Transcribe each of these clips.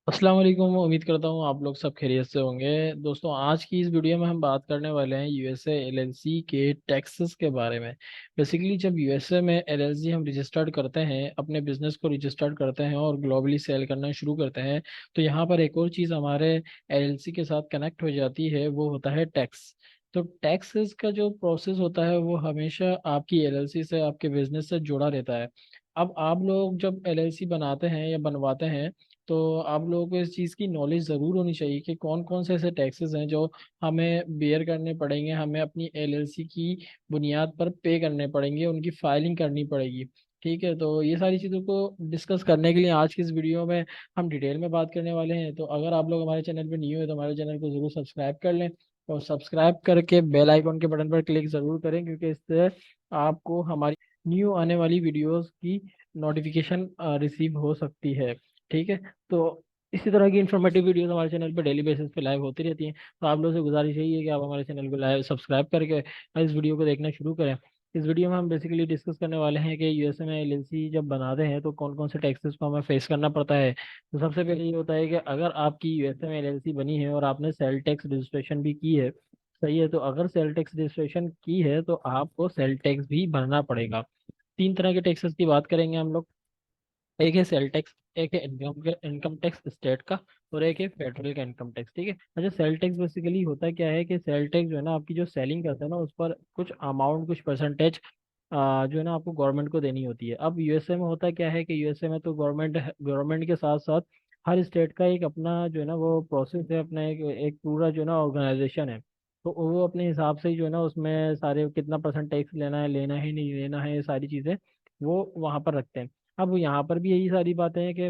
अस्सलाम वालेकुम। उम्मीद करता हूँ आप लोग सब खैरियत से होंगे। दोस्तों, आज की इस वीडियो में हम बात करने वाले हैं यूएसए एलएलसी के टैक्सेस के बारे में। बेसिकली जब यूएसए में एलएलसी हम रजिस्टर्ड करते हैं, अपने बिजनेस को रजिस्टर्ड करते हैं और ग्लोबली सेल करना शुरू करते हैं, तो यहाँ पर एक और चीज़ हमारे एलएलसी के साथ कनेक्ट हो जाती है, वो होता है टैक्स। तो टैक्सेस का जो प्रोसेस होता है वो हमेशा आपकी एलएलसी से, आपके बिजनेस से जुड़ा रहता है। अब आप लोग जब एलएलसी बनाते हैं या बनवाते हैं, तो आप लोगों को इस चीज़ की नॉलेज ज़रूर होनी चाहिए कि कौन कौन से ऐसे टैक्सेस हैं जो हमें बेयर करने पड़ेंगे, हमें अपनी एलएलसी की बुनियाद पर पे करने पड़ेंगे, उनकी फाइलिंग करनी पड़ेगी। ठीक है, तो ये सारी चीज़ों को डिस्कस करने के लिए आज की इस वीडियो में हम डिटेल में बात करने वाले हैं। तो अगर आप लोग हमारे चैनल पर न्यू है तो हमारे चैनल को ज़रूर सब्सक्राइब कर लें, और सब्सक्राइब करके बेल आइकन के बटन पर क्लिक ज़रूर करें, क्योंकि इससे आपको हमारी न्यू आने वाली वीडियोस की नोटिफिकेशन रिसीव हो सकती है। ठीक है, तो इसी तरह की इन्फॉर्मेटिव वीडियोस हमारे चैनल पे डेली बेसिस पे लाइव होती रहती हैं। तो आप लोगों से गुजारिश यही है कि आप हमारे चैनल को लाइव सब्सक्राइब करके इस वीडियो को देखना शुरू करें। इस वीडियो में हम बेसिकली डिस्कस करने वाले हैं कि यूएसए में एलएलसी जब बनाते हैं तो कौन कौन से टैक्सेस को हमें फेस करना पड़ता है। तो सबसे पहले ये होता है कि अगर आपकी यूएसए में एलएलसी बनी है और आपने सेल टैक्स रजिस्ट्रेशन भी की है, सही है, तो अगर सेल टैक्स रजिस्ट्रेशन की है तो आपको सेल टैक्स भी भरना पड़ेगा। तीन तरह के टैक्सेस की बात करेंगे हम लोग। एक है सेल टैक्स, एक है इनकम टैक्स स्टेट का, और एक है फेडरल का इनकम टैक्स। ठीक है। अच्छा, सेल टैक्स बेसिकली होता क्या है कि सेल टैक्स जो है ना, आपकी जो सेलिंग करता है ना उस पर कुछ अमाउंट, कुछ परसेंटेज जो है ना आपको गवर्नमेंट को देनी होती है। अब यूएसए में होता क्या है कि यूएसए में तो गवर्नमेंट गवर्नमेंट के साथ साथ हर स्टेट का एक अपना जो है ना वो प्रोसेस है, अपना एक पूरा जो है ना ऑर्गेनाइजेशन है। तो वो अपने हिसाब से ही जो है ना उसमें सारे कितना परसेंट टैक्स लेना है नहीं लेना है, ये सारी चीज़ें वो वहाँ पर रखते हैं। अब यहाँ पर भी यही सारी बातें हैं कि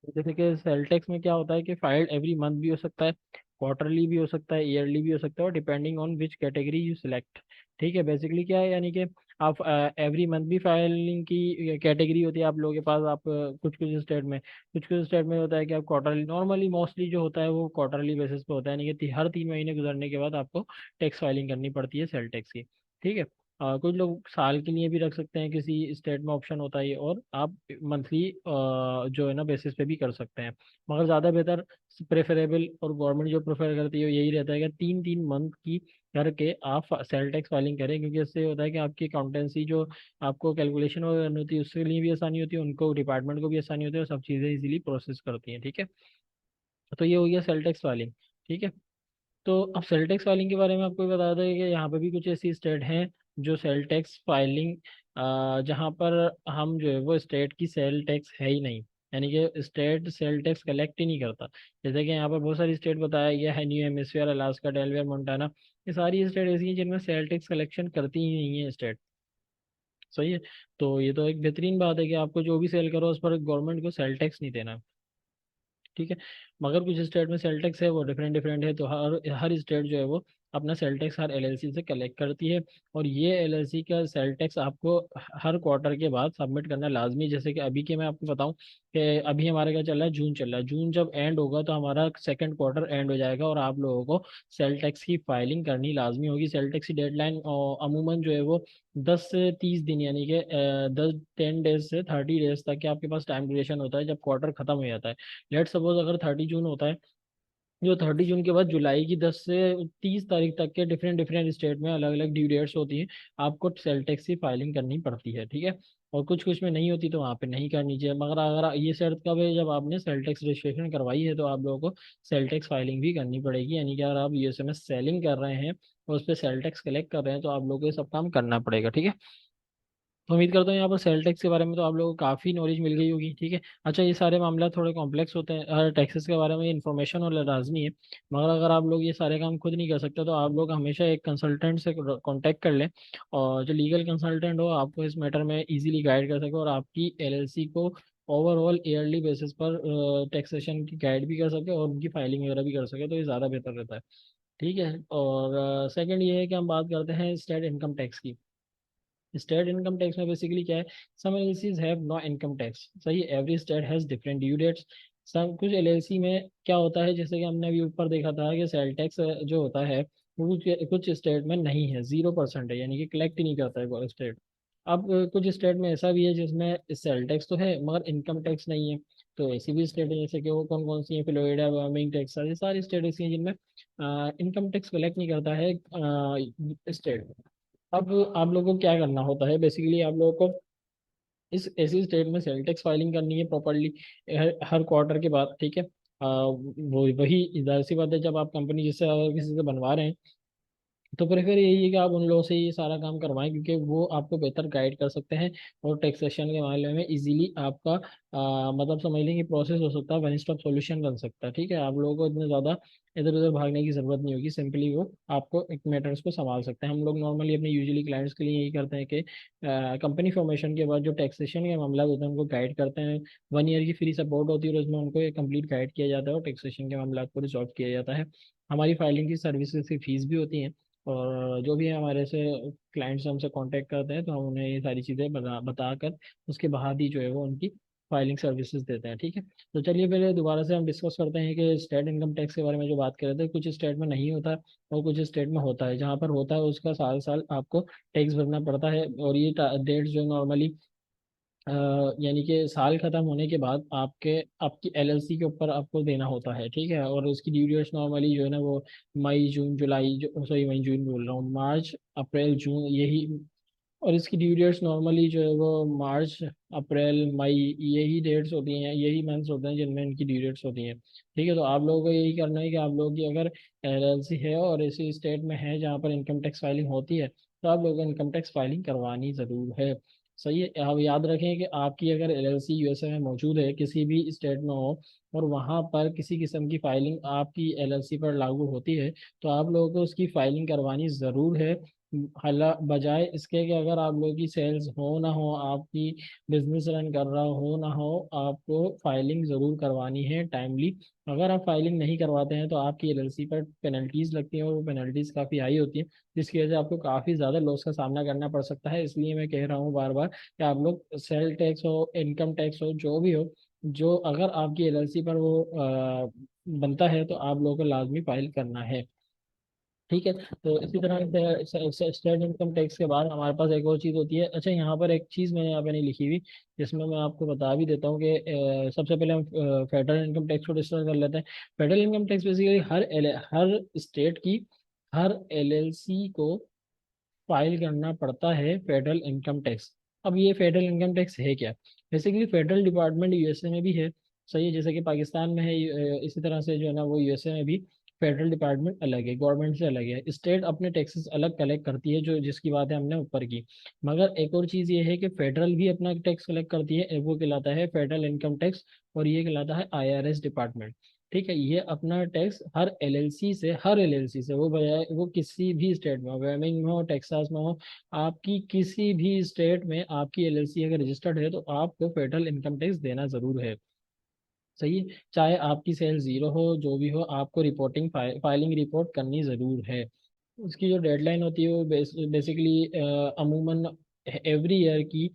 जैसे कि सेल टैक्स में क्या होता है कि फाइल्ड एवरी मंथ भी हो सकता है, क्वार्टरली भी हो सकता है, ईयरली भी हो सकता है, और depending on which category you select. ठीक है, बेसिकली क्या है, यानी कि आप एवरी मंथ भी फाइलिंग की कैटेगरी होती है आप लोगों के पास। आप कुछ कुछ स्टेट में, कुछ कुछ स्टेट में होता है कि आप क्वार्टरली, नॉर्मली मोस्टली जो होता है वो क्वार्टरली बेसिस पे होता है, यानी कि हर 3 महीने गुजरने के बाद आपको टैक्स फाइलिंग करनी पड़ती है सेल टैक्स की। ठीक है। कुछ लोग साल के लिए भी रख सकते हैं, किसी स्टेट में ऑप्शन होता है ये, और आप मंथली जो है ना बेसिस पे भी कर सकते हैं। मगर ज़्यादा बेहतर, प्रेफरेबल, और गवर्नमेंट जो प्रेफर करती है यही रहता है कि 3 3 मंथ की करके आप सेल टैक्स फाइलिंग करें, क्योंकि इससे होता है कि आपकी अकाउंटेंसी जो आपको कैलकुलेशन वगैरह करनी होती है उसके लिए भी आसानी होती है, उनको डिपार्टमेंट को भी आसानी होती है, और सब चीज़ें इजीली प्रोसेस करती हैं। ठीक है, तो ये हो गया सेल टैक्स फाइलिंग। ठीक है, तो अब सेल टैक्स फाइलिंग के बारे में आपको ये बता दें कि यहाँ पे भी कुछ ऐसी स्टेट हैं जो सेल टैक्स फाइलिंग, जहाँ पर हम जो है वो स्टेट की सेल टैक्स है ही नहीं, यानी कि स्टेट सेल टैक्स कलेक्ट ही नहीं करता। जैसे कि यहाँ पर बहुत सारी स्टेट बताया गया है, new hemisphere, Alaska, Delaware, Montana. ये सारी स्टेट ऐसी हैं जिनमें सेल टैक्स कलेक्शन करती ही नहीं है स्टेट। सही है। तो ये तो एक बेहतरीन बात है कि आपको जो भी सेल करो उस पर गवर्नमेंट को सेल टैक्स नहीं देना। ठीक है। मगर कुछ स्टेट में सेल टैक्स है वो डिफरेंट डिफरेंट है, तो हर हर स्टेट जो है वो अपना सेल टैक्स हर एलएलसी से कलेक्ट करती है। और ये एलएलसी का सेल टैक्स आपको हर क्वार्टर के बाद सबमिट करना लाजमी है। जैसे कि अभी के मैं आपको बताऊं कि अभी हमारा क्या चल रहा है, जून चल रहा है। जून जब एंड होगा तो हमारा सेकंड क्वार्टर एंड हो जाएगा, और आप लोगों को सेल टैक्स की फाइलिंग करनी लाजमी होगी। सेल टैक्स की डेडलाइन अमूमन जो है वो 10 से 30 दिन, यानी कि 10 10 डेज से 30 डेज तक के आपके पास टाइम ड्यूरेशन होता है जब क्वार्टर खत्म हो जाता है। लेट सपोज अगर 30 जून होता है, जो 30 जून के बाद जुलाई की 10 से 30 तारीख तक के डिफरेंट डिफरेंट स्टेट में अलग अलग ड्यू डेट्स होती हैं, आपको सेल टैक्स की फाइलिंग करनी पड़ती है। ठीक है, और कुछ कुछ में नहीं होती तो वहाँ पे नहीं करनी चाहिए। मगर अगर ये शर्त कब है, जब आपने सेल टैक्स रजिस्ट्रेशन करवाई है तो आप लोगों को सेल टैक्स फाइलिंग भी करनी पड़ेगी, यानी कि अगर आप यूएसए में सेलिंग कर रहे हैं और उस पर सेल टैक्स कलेक्ट कर रहे हैं तो आप लोगों को ये सब काम करना पड़ेगा। ठीक है, तो उम्मीद करता हूँ यहाँ पर सेल टैक्स के बारे में तो आप लोगों को काफ़ी नॉलेज मिल गई होगी। ठीक है। अच्छा, ये सारे मामला थोड़े कॉम्प्लेक्स होते हैं, हर टैक्सेस के बारे में इन्फॉर्मेशन और लाजमी है। मगर अगर आप लोग ये सारे काम खुद नहीं कर सकते तो आप लोग हमेशा एक कंसल्टेंट से कांटेक्ट कर लें, और जो लीगल कंसल्टेंट हो आपको इस मैटर में इजीली गाइड कर सके, और आपकी एलएलसी को ओवरऑल ईयरली बेसिस पर टैक्सेशन की गाइड भी कर सके और उनकी फाइलिंग वगैरह भी कर सके, तो ये ज़्यादा बेहतर रहता है। ठीक है, और सेकंड ये है कि हम बात करते हैं स्टेट इनकम टैक्स की। स्टेट इनकम टैक्स में बेसिकली क्या है, some LLCs have no income tax. सही, every state has different due dates. सब कुछ एलएलसी में क्या होता है, जैसे कि हमने अभी ऊपर देखा था कि सेल टैक्स जो होता है वो कुछ स्टेट में नहीं है, 0% है, यानी कि कलेक्ट ही नहीं करता है वो स्टेट। अब कुछ स्टेट में ऐसा भी है जिसमें सेल टैक्स तो है मगर इनकम टैक्स नहीं है। तो ऐसी भी स्टेट है जैसे कि वो कौन कौन सी है, फ्लोरिडा, वार्मिंग, टेक्सास, ये सारी स्टेट ऐसी हैं जिनमें इनकम टैक्स कलेक्ट नहीं करता है स्टेट। अब आप लोगों को क्या करना होता है, बेसिकली आप लोगों को इस ऐसी स्टेट में सेल टैक्स फाइलिंग करनी है प्रॉपरली हर क्वार्टर के बाद, ठीक है। वो वही जाहिर सी बात है, जब आप कंपनी जिससे अगर किसी से बनवा रहे हैं तो प्रेफर यही है कि आप उन लोगों से ये सारा काम करवाएं, क्योंकि वो आपको बेहतर गाइड कर सकते हैं और टैक्सेशन के मामले में इजीली आपका मतलब समझ लें कि प्रोसेस हो सकता है, वन स्टॉप सॉल्यूशन बन सकता है, ठीक है। आप लोगों को इतने ज़्यादा इधर उधर भागने की जरूरत नहीं होगी, सिंपली वो आपको एक मैटर्स को संभाल सकते हैं। हम लोग नॉर्मली अपने यूजुअली क्लाइंट्स के लिए यही करते हैं कि कंपनी फॉर्मेशन के बाद जो टैक्सेशन के मामला होते हैं उनको गाइड करते हैं। 1 ईयर की फ्री सपोर्ट होती है और उसमें उनको कंप्लीट गाइड किया जाता है और टैक्सेशन के मामला को रिजॉल्व किया जाता है। हमारी फाइलिंग की सर्विसेज की फीस भी होती है, और जो भी हमारे से क्लाइंट्स हमसे कांटेक्ट करते हैं तो हम उन्हें ये सारी चीज़ें बताकर उसके बाद ही जो है वो उनकी फाइलिंग सर्विसेज देते हैं, ठीक है। तो चलिए पहले दोबारा से हम डिस्कस करते हैं कि स्टेट इनकम टैक्स के बारे में जो बात कर रहे थे। कुछ स्टेट में नहीं होता और कुछ स्टेट में होता है। जहाँ पर होता है उसका साल साल आपको टैक्स भरना पड़ता है, और ये डेट जो नॉर्मली यानी कि साल खत्म होने के बाद आपकी एलएलसी के ऊपर आपको देना होता है, ठीक है। और उसकी ड्यू डेट्स नॉर्मली जो है ना वो मई जून जुलाई, जो सॉरी मई जून बोल रहा हूँ, मार्च अप्रैल जून यही। और इसकी ड्यू डेट्स नॉर्मली जो है वो मार्च अप्रैल मई यही डेट्स होती हैं, यही मंथ्स होते हैं जिनमें इनकी ड्यू डेट्स होती हैं, ठीक है। तो आप लोगों को यही करना है कि आप लोगों की अगर एलएलसी है और ऐसी स्टेट में है जहाँ पर इनकम टैक्स फाइलिंग होती है तो आप लोगों को इनकम टैक्स फाइलिंग करवानी ज़रूर है। सही है। आप याद रखें कि आपकी अगर एलएलसी यूएसए में मौजूद है, किसी भी स्टेट में हो, और वहाँ पर किसी किस्म की फाइलिंग आपकी एलएलसी पर लागू होती है तो आप लोगों को उसकी फाइलिंग करवानी ज़रूर है। हालां बजाय इसके कि अगर आप लोगों की सेल्स हो ना हो, आपकी बिजनेस रन कर रहा हो ना हो, आपको फाइलिंग ज़रूर करवानी है टाइमली। अगर आप फाइलिंग नहीं करवाते हैं तो आपकी एलएलसी पर पेनल्टीज लगती हैं और वो पेनल्टीज काफ़ी हाई होती हैं, जिसकी वजह से आपको काफ़ी ज़्यादा लॉस का सामना करना पड़ सकता है। इसलिए मैं कह रहा हूँ बार बार कि आप लोग सेल टैक्स हो, इनकम टैक्स हो, जो भी हो, जो अगर आपकी एलएलसी पर वो बनता है तो आप लोगों को लाजमी फाइल करना है, ठीक है। तो इसी तरह से स्टेट इनकम टैक्स के बाद हमारे पास एक और चीज़ होती है। अच्छा, यहाँ पर एक चीज़ मैंने यहाँ पे नहीं लिखी हुई, जिसमें मैं आपको बता भी देता हूँ कि सबसे पहले हम फेडरल इनकम टैक्स को डिस्कस कर लेते हैं। फेडरल इनकम टैक्स बेसिकली हर स्टेट की हर एलएलसी को फाइल करना पड़ता है फेडरल इनकम टैक्स। अब ये फेडरल इनकम टैक्स है क्या? बेसिकली फेडरल डिपार्टमेंट यूएसए में भी है, सही है, जैसे कि पाकिस्तान में है, इसी तरह से जो है ना वो यूएसए में भी फेडरल डिपार्टमेंट अलग है, गवर्नमेंट से अलग है। स्टेट अपने टैक्सेस अलग कलेक्ट करती है, जो जिसकी बात है हमने ऊपर की। मगर एक और चीज़ ये है कि फेडरल भी अपना टैक्स कलेक्ट करती है, वो कहलाता है फेडरल इनकम टैक्स, और ये कहलाता है आईआरएस डिपार्टमेंट, ठीक है। ये अपना टैक्स हर एलएलसी से वो बजाय वो किसी भी स्टेट में हो, वेमिंग में हो, टेक्सास में हो, आपकी किसी भी स्टेट में आपकी एलएलसी अगर रजिस्टर्ड है तो आपको फेडरल इनकम टैक्स देना जरूर है, सही है। चाहे आपकी सेल जीरो हो, जो भी हो, आपको फाइलिंग रिपोर्ट करनी ज़रूर है। उसकी जो डेडलाइन होती है वो बेसिकली अमूमन एवरी ईयर की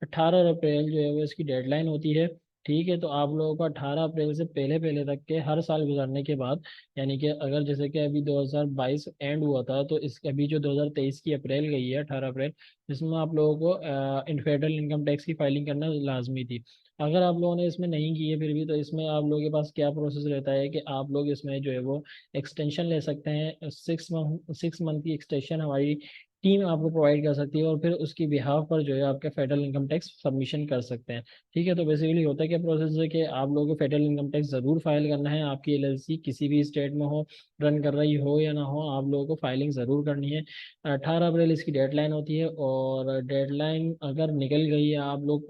18 अप्रैल जो है वो इसकी डेडलाइन होती है, ठीक है। तो आप लोगों को 18 अप्रैल से पहले पहले तक के हर साल गुजरने के बाद, यानी कि अगर जैसे कि अभी 2022 एंड हुआ था तो इस अभी जो 2023 की अप्रैल गई है 18 अप्रैल, इसमें आप लोगों को इन फेडरल इनकम टैक्स की फाइलिंग करना लाजमी थी। अगर आप लोगों ने इसमें नहीं की है फिर भी, तो इसमें आप लोगों के पास क्या प्रोसेस रहता है कि आप लोग इसमें जो है वो एक्सटेंशन ले सकते हैं। 6 मंथ की एक्सटेंशन हमारी टीम आपको प्रोवाइड कर सकती है, और फिर उसकी बिहाफ पर जो है आपका फेडरल इनकम टैक्स सबमिशन कर सकते हैं, ठीक है। तो बेसिकली होता है क्या प्रोसेस है कि आप लोगों को फेडरल इनकम टैक्स ज़रूर फाइल करना है। आपकी एलएलसी किसी भी स्टेट में हो, रन कर रही हो या ना हो, आप लोगों को फाइलिंग ज़रूर करनी है। 18 अप्रैल इसकी डेडलाइन होती है, और डेडलाइन अगर निकल गई है, आप लोग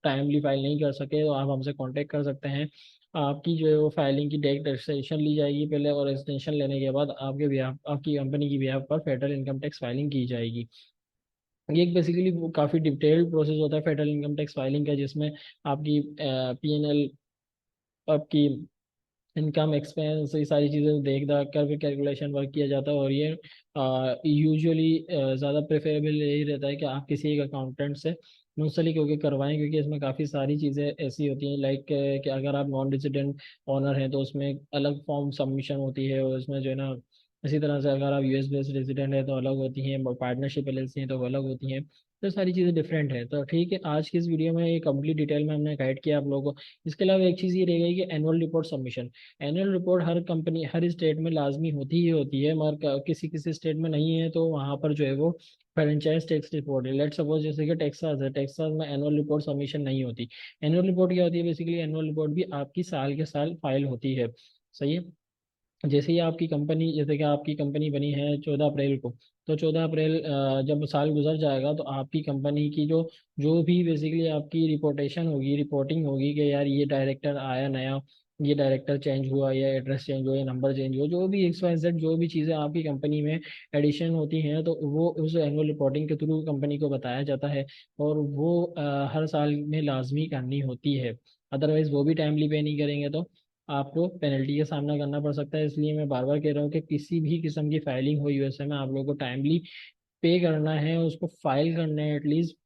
टाइमली फाइल नहीं कर सके, तो आप हमसे कांटेक्ट कर सकते हैं। आपकी जो है वो फाइलिंग की डायरेक्ट एक्सटेंशन ली जाएगी पहले, और एक्सटेंशन लेने के बाद आपकी कंपनी की बिहाफ पर फेडरल इनकम टैक्स फाइलिंग की जाएगी। ये एक बेसिकली वो काफ़ी डिटेल्ड प्रोसेस होता है फेडरल इनकम टैक्स फाइलिंग का, जिसमें आपकी पीएनएल, आपकी इनकम एक्सपेंस, ये सारी चीज़ें देख दाख कर फिर कैलकुलेशन वर्क किया जाता है। और ये यूजुअली ज़्यादा प्रेफरेबल यही रहता है कि आप किसी एक अकाउंटेंट से मुंसलिक होकर करवाएं, क्योंकि इसमें काफ़ी सारी चीज़ें ऐसी होती हैं लाइक कि अगर आप नॉन रेजिडेंट ऑनर हैं तो उसमें एक अलग फॉर्म सबमिशन होती है, और उसमें जो है ना इसी तरह से अगर आप यूएस बेस्ड रेजिडेंट है तो अलग होती हैं, पार्टनरशिप एलएलसी हैं तो वो अलग होती हैं। तो सारी चीज़ें डिफरेंट है। तो ठीक है, आज की इस वीडियो में ये कंप्लीट डिटेल में हमने गाइड किया आप लोगों को। इसके अलावा एक चीज़ ये रहेगी कि annual report submission. Annual report हर कंपनी हर स्टेट में लाजमी होती ही होती है, मगर किसी किसी स्टेट में नहीं है, तो वहाँ पर जो है वो फ्रेंचाइज टैक्स रिपोर्ट है। लेट सपोज जैसे कि टेक्सास है, टेक्सास में एनुअल रिपोर्ट सबमिशन नहीं होती। एनुअल रिपोर्ट क्या होती है? बेसिकली एनुअल रिपोर्ट भी आपकी साल के साल फाइल होती है। सही है। जैसे ही आपकी कंपनी, जैसे कि आपकी कंपनी बनी है 14 अप्रैल को, तो 14 अप्रैल जब साल गुजर जाएगा तो आपकी कंपनी की जो जो भी बेसिकली आपकी रिपोर्टेशन होगी, रिपोर्टिंग होगी कि यार ये डायरेक्टर आया नया, ये डायरेक्टर चेंज हुआ, या एड्रेस चेंज हुआ, या नंबर चेंज हुआ, जो भी एक्स वाई जेड जो भी चीज़ें आपकी कंपनी में एडिशन होती हैं, तो वो उस एनुअल रिपोर्टिंग के थ्रू कंपनी को बताया जाता है। और वो हर साल में लाजमी करनी होती है। अदरवाइज वो भी टाइमली पे नहीं करेंगे तो आपको पेनल्टी का सामना करना पड़ सकता है। इसलिए मैं बार बार कह रहा हूँ कि किसी भी किस्म की फाइलिंग हो यूएसए में, आप लोगों को टाइमली पे करना है, उसको फाइल करना है। एटलीस्ट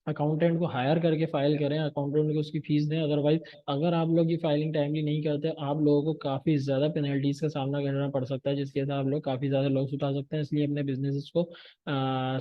अकाउंटेंट को हायर करके फाइल करें, अकाउंटेंट को उसकी फीस दें। अदरवाइज अगर आप लोग ये फाइलिंग टाइमली नहीं करते, आप लोगों को काफ़ी ज़्यादा पेनल्टीज का सामना करना पड़ सकता है, जिसके साथ आप लोग काफ़ी ज़्यादा लॉस उठा सकते हैं। इसलिए अपने बिजनेस को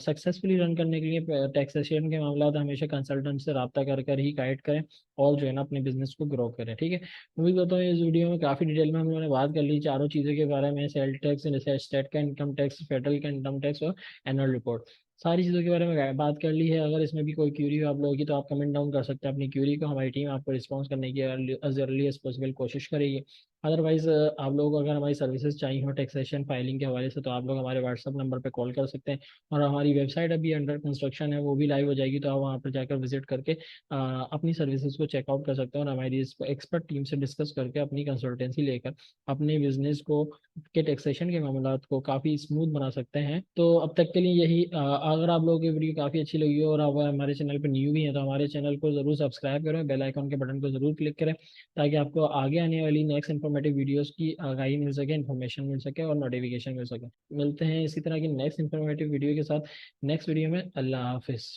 सक्सेसफुली रन करने के लिए टैक्सेशन के मामला हमेशा कंसल्टेंट से रब्ता कर कर ही गाइड करें, और जो है ना अपने बिजनेस को ग्रो करें। ठीक है, उम्मीद करता हूँ इस वीडियो में काफ़ी डिटेल में हम लोगों ने बात कर ली चारों चीज़ों के बारे में, सेल टैक्स, स्टेट का इनकम टैक्स, फेडरल का इनकम टैक्स, और एनुअल रिपोर्ट। सारी चीज़ों के बारे में बात कर ली है। अगर इसमें भी कोई क्यूरी हो आप लोगों की, तो आप कमेंट डाउन कर सकते हैं अपनी क्यूरी को। हमारी टीम आपको रिस्पॉन्स करने की एज अर्ली एज पॉसिबल कोशिश करेगी। अदरवाइज आप लोगों को अगर हमारी सर्विसेज चाहिए हो टैक्सेशन फाइलिंग के हवाले से, तो आप लोग हमारे व्हाट्सअप नंबर पर कॉल कर सकते हैं। और हमारी वेबसाइट अभी अंडर कंस्ट्रक्शन है, वो भी लाइव हो जाएगी, तो आप वहाँ पर जाकर विजिट करके अपनी सर्विसेज को चेकआउट कर सकते हैं, और हमारी इस एक्सपर्ट टीम से डिस्कस करके अपनी कंसल्टेंसी लेकर अपने बिजनेस को के टैक्सेशन के मामलात को काफ़ी स्मूथ बना सकते हैं। तो अब तक के लिए यही, अगर आप लोगों की वीडियो काफ़ी अच्छी लगी हो और आप हमारे चैनल पर न्यू भी हैं, तो हमारे चैनल को ज़रूर सब्सक्राइब करें, बेल आइकन के बटन को ज़रूर क्लिक करें, ताकि आपको आगे आने वाली नेक्स्ट इन्फॉर्मेटिव वीडियोस की आगाही मिल सके, इन्फॉर्मेशन मिल सके, और नोटिफिकेशन मिल सके। मिलते हैं इसी तरह की नेक्स्ट इन्फॉर्मेटिव वीडियो के साथ नेक्स्ट वीडियो में। अल्लाह हाफिज़।